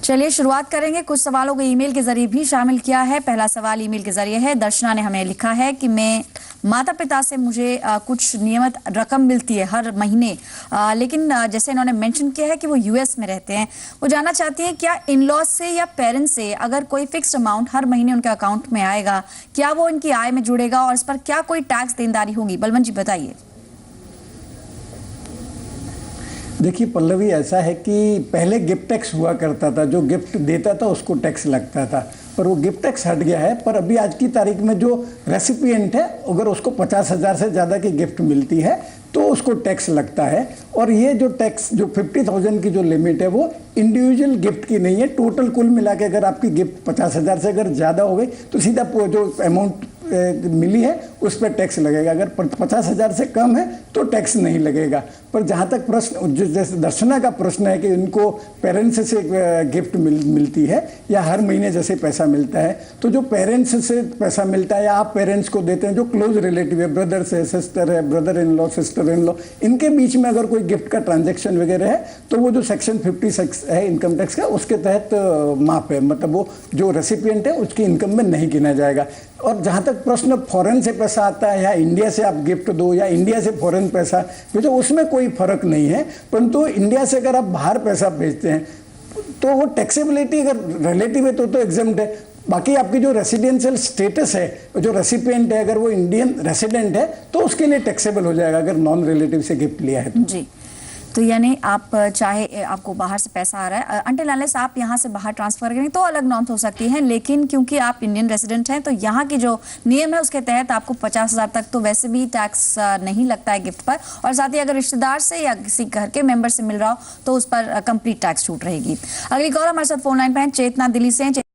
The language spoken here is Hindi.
चलिए शुरुआत करेंगे। कुछ सवालों को ईमेल के जरिए भी शामिल किया है। पहला सवाल ईमेल के जरिए है। दर्शना ने हमें लिखा है कि मैं माता पिता से मुझे कुछ नियमित रकम मिलती है हर महीने, लेकिन जैसे इन्होंने मेंशन किया है कि वो यूएस में रहते हैं। वो जानना चाहती हैं क्या इन लॉज से या पेरेंट्स से अगर कोई फिक्स्ड अमाउंट हर महीने उनके अकाउंट में आएगा, क्या वो उनकी आय में जुड़ेगा और इस पर क्या कोई टैक्स देनदारी होगी? बलवंत जी बताइए। देखिए पल्लवी, ऐसा है कि पहले गिफ्ट टैक्स हुआ करता था। जो गिफ्ट देता था उसको टैक्स लगता था, पर वो गिफ्ट टैक्स हट गया है। पर अभी आज की तारीख में जो रेसिपिएंट है, अगर उसको 50,000 से ज़्यादा की गिफ्ट मिलती है तो उसको टैक्स लगता है। और ये जो टैक्स जो 50,000 की जो लिमिट है वो इंडिविजुअल गिफ्ट की नहीं है, टोटल कुल मिला के अगर आपकी गिफ्ट 50,000 से अगर ज़्यादा हो गई तो सीधा जो अमाउंट मिली है उस पर टैक्स लगेगा। अगर 50,000 से कम है तो टैक्स नहीं लगेगा। पर जहाँ तक प्रश्न, जैसे दर्शना का प्रश्न है कि इनको पेरेंट्स से गिफ्ट मिलती है या हर महीने जैसे पैसा मिलता है, तो जो पेरेंट्स से पैसा मिलता है या आप पेरेंट्स को देते हैं, जो क्लोज रिलेटिव है, ब्रदर से, सिस्टर है, brother in law, sister in law, इनके बीच में अगर कोई गिफ्ट का ट्रांजेक्शन वगैरह है तो वो जो सेक्शन 56 है इनकम टैक्स का, उसके तहत माफ है, मतलब वो जो रेसिपिएंट है उसकी इनकम में नहीं गिना जाएगा। और जहाँ तक प्रश्न फॉरेन से पैसा आता है या इंडिया से आप गिफ्ट दो या इंडिया से फॉरेन पैसा भेजो, उसमें कोई फर्क नहीं है। परंतु इंडिया से अगर आप बाहर पैसा भेजते हैं तो वो टैक्सेबिलिटी अगर रिलेटिव है तो एग्जम्प्ट है। बाकी आपकी जो रेसिडेंशियल स्टेटस है, जो रेसिपिएंट है, अगर वो इंडियन रेसिडेंट है तो उसके लिए टैक्सेबल हो जाएगा अगर नॉन रिलेटिव से गिफ्ट लिया है तो। जी, तो यानी आप चाहे आपको बाहर से पैसा आ रहा है, अंटिल अनलेस आप यहाँ से बाहर ट्रांसफर करें तो अलग नॉर्म्स हो सकती हैं, लेकिन क्योंकि आप इंडियन रेजिडेंट हैं तो यहाँ की जो नियम है उसके तहत आपको 50,000 तक तो वैसे भी टैक्स नहीं लगता है गिफ्ट पर, और साथ ही अगर रिश्तेदार से या किसी घर के मेंबर से मिल रहा हो तो उस पर कंप्लीट टैक्स छूट रहेगी। अगली कॉल हमारे साथ फोन लाइन पे है चेतना दिल्ली से।